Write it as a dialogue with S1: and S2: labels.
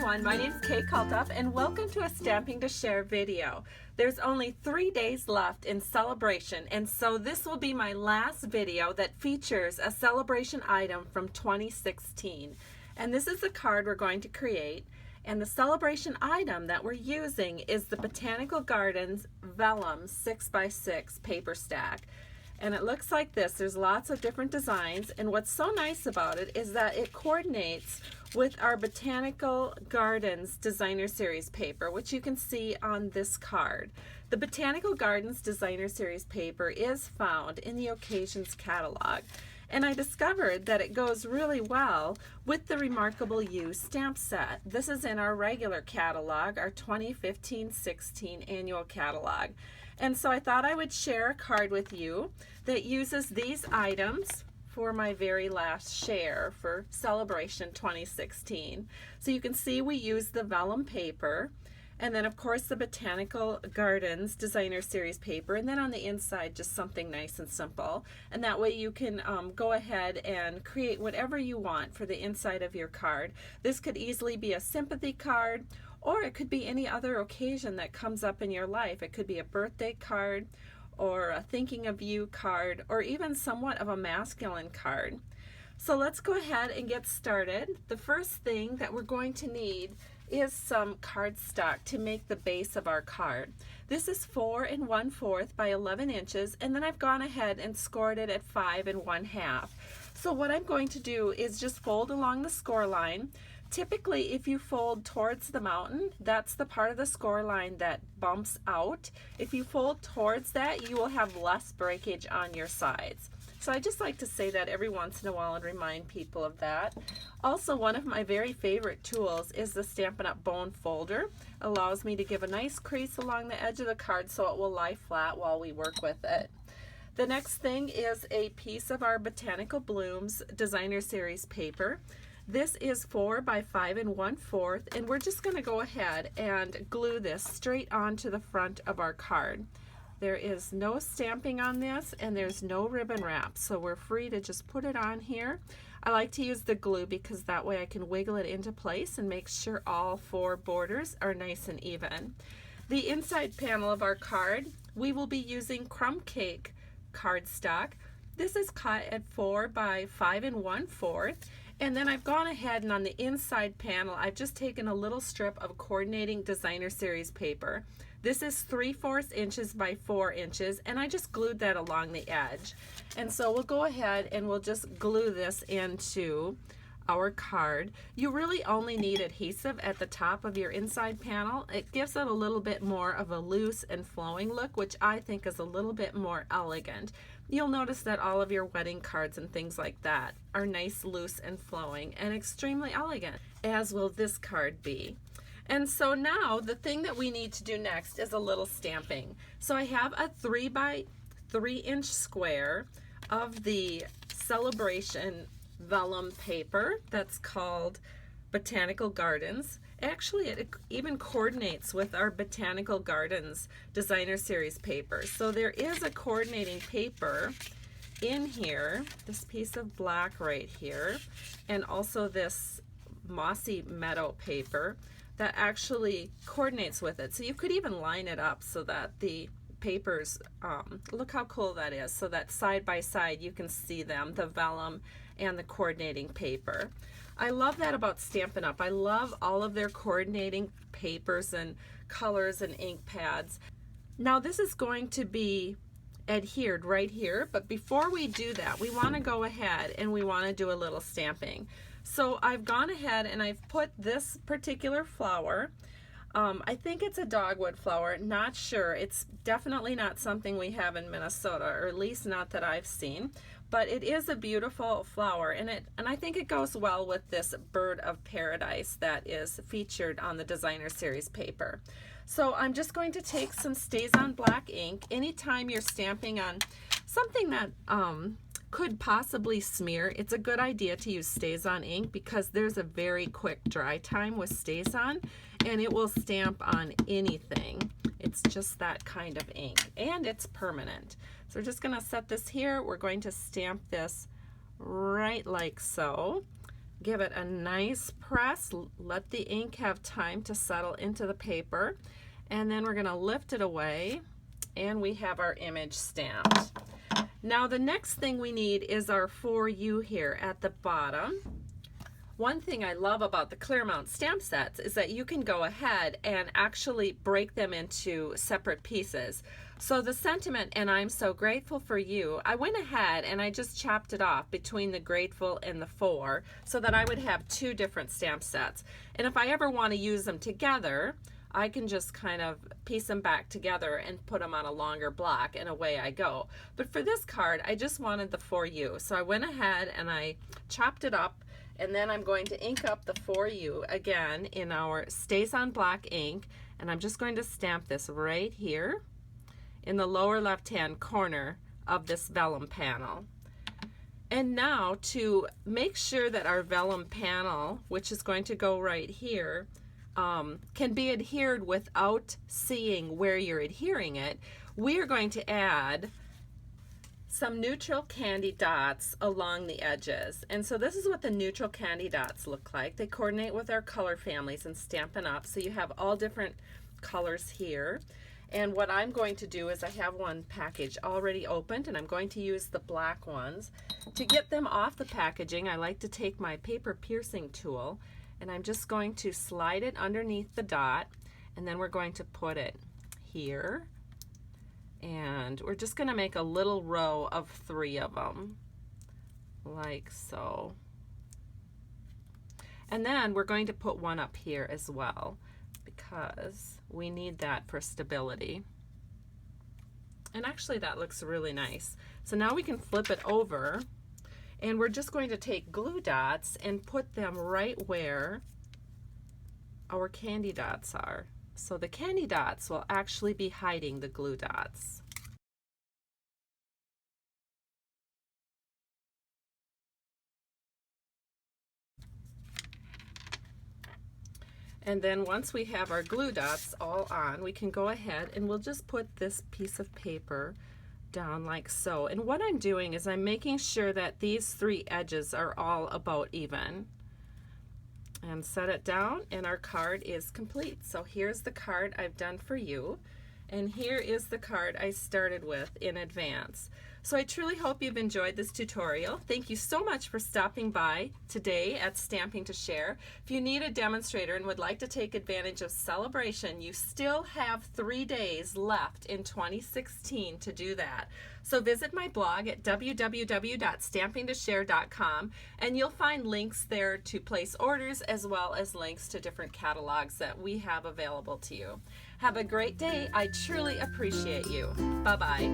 S1: everyone, my name is Kalthoff and welcome to a Stamping to Share video. There's only 3 days left in Sale-a-bration, and so this will be my last video that features a Sale-a-bration item from 2016. And this is the card we're going to create, and the Sale-a-bration item that we're using is the Botanical Gardens Vellum 6x6 paper stack. And it looks like this. There's lots of different designs, and what's so nice about it is that it coordinates with our Botanical Gardens Designer Series paper, which you can see on this card. The Botanical Gardens Designer Series paper is found in the Occasions catalog, and I discovered that it goes really well with the Remarkable You stamp set. This is in our regular catalog, our 2015-16 annual catalog. And so I thought I would share a card with you that uses these items for my very last share for Sale-a-bration 2016. So you can see we use the vellum paper, and then of course the Botanical Gardens Designer Series paper, and then on the inside just something nice and simple. And that way you can go ahead and create whatever you want for the inside of your card. This could easily be a sympathy card, or it could be any other occasion that comes up in your life. It could be a birthday card, or a thinking of you card, or even somewhat of a masculine card. So let's go ahead and get started. The first thing that we're going to need is some cardstock to make the base of our card. This is 4 1/4 by 11 inches, and then I've gone ahead and scored it at 5 1/2. So what I'm going to do is just fold along the score line. Typically, if you fold towards the mountain, that's the part of the score line that bumps out. If you fold towards that, you will have less breakage on your sides. So I just like to say that every once in a while and remind people of that. Also, one of my very favorite tools is the Stampin' Up! Bone folder. Allows me to give a nice crease along the edge of the card so it will lie flat while we work with it. The next thing is a piece of our Botanical Blooms Designer Series paper. This is 4 by 5 1/4, and we're just going to go ahead and glue this straight onto the front of our card. There is no stamping on this, and there's no ribbon wrap, so we're free to just put it on here. I like to use the glue because that way I can wiggle it into place and make sure all 4 borders are nice and even. The inside panel of our card, we will be using crumb cake cardstock. This is cut at 4 by 5 1/4. And then I've gone ahead and on the inside panel, I've just taken a little strip of coordinating Designer Series paper. This is 3/4 inches by 4 inches, and I just glued that along the edge. And so we'll go ahead and we'll just glue this into our card. You really only need adhesive at the top of your inside panel. It gives it a little bit more of a loose and flowing look, which I think is a little bit more elegant. You'll notice that all of your wedding cards and things like that are nice, loose, and flowing, and extremely elegant, as will this card be. And so now the thing that we need to do next is a little stamping. So I have a 3 by 3 inch square of the Sale-a-bration vellum paper that's called Botanical Gardens. Actually, it even coordinates with our Botanical Gardens Designer Series paper. So there is a coordinating paper in here, this piece of black right here, and also this mossy meadow paper that actually coordinates with it. So you could even line it up so that the papers, look how cool that is, so that side by side you can see them, the vellum and the coordinating paper. I love that about Stampin' Up! I love all of their coordinating papers and colors and ink pads. Now this is going to be adhered right here, but before we do that, we want to go ahead and we want to do a little stamping. So I've gone ahead and I've put this particular flower, I think it's a dogwood flower, not sure. It's definitely not something we have in Minnesota, or at least not that I've seen. But it is a beautiful flower, and I think it goes well with this bird of paradise that is featured on the Designer Series paper. So I'm just going to take some StazOn black ink. Anytime you're stamping on something that could possibly smear, it's a good idea to use StazOn ink because there's a very quick dry time with StazOn, and it will stamp on anything. It's just that kind of ink, and it's permanent. So we're just going to set this here. We're going to stamp this right like so. Give it a nice press, let the ink have time to settle into the paper, and then we're going to lift it away, and we have our image stamped. Now the next thing we need is our For You here at the bottom. One thing I love about the Clearmount stamp sets is that you can go ahead and actually break them into separate pieces. So the sentiment, and I'm so grateful for you, I went ahead and I just chopped it off between the grateful and the for so that I would have two different stamp sets. And if I ever want to use them together, I can just kind of piece them back together and put them on a longer block, and away I go. But for this card, I just wanted the For You. So I went ahead and I chopped it up, and then I'm going to ink up the For You again in our Stays on Black ink, and I'm just going to stamp this right here in the lower left-hand corner of this vellum panel. And now to make sure that our vellum panel, which is going to go right here, can be adhered without seeing where you're adhering it, we are going to add some neutral candy dots along the edges. And so this is what the neutral candy dots look like. They coordinate with our color families and Stampin' Up! So you have all different colors here. And what I'm going to do is I have one package already opened, and I'm going to use the black ones. To get them off the packaging, I like to take my paper piercing tool, and I'm just going to slide it underneath the dot, and then we're going to put it here, and we're just going to make a little row of 3 of them, like so. And then we're going to put one up here as well, because we need that for stability. And actually that looks really nice. So now we can flip it over, and we're just going to take glue dots and put them right where our candy dots are. So the candy dots will actually be hiding the glue dots. And then once we have our glue dots all on, we can go ahead and we'll just put this piece of paper down like so. And what I'm doing is I'm making sure that these 3 edges are all about even. And set it down, and our card is complete. So here's the card I've done for you, and here is the card I started with in advance. So I truly hope you've enjoyed this tutorial. Thank you so much for stopping by today at Stamping to Share. If you need a demonstrator and would like to take advantage of Sale-a-bration, you still have 3 days left in 2016 to do that. So visit my blog at www.stampingtoshare.com, and you'll find links there to place orders as well as links to different catalogs that we have available to you. Have a great day. I truly appreciate you. Bye-bye.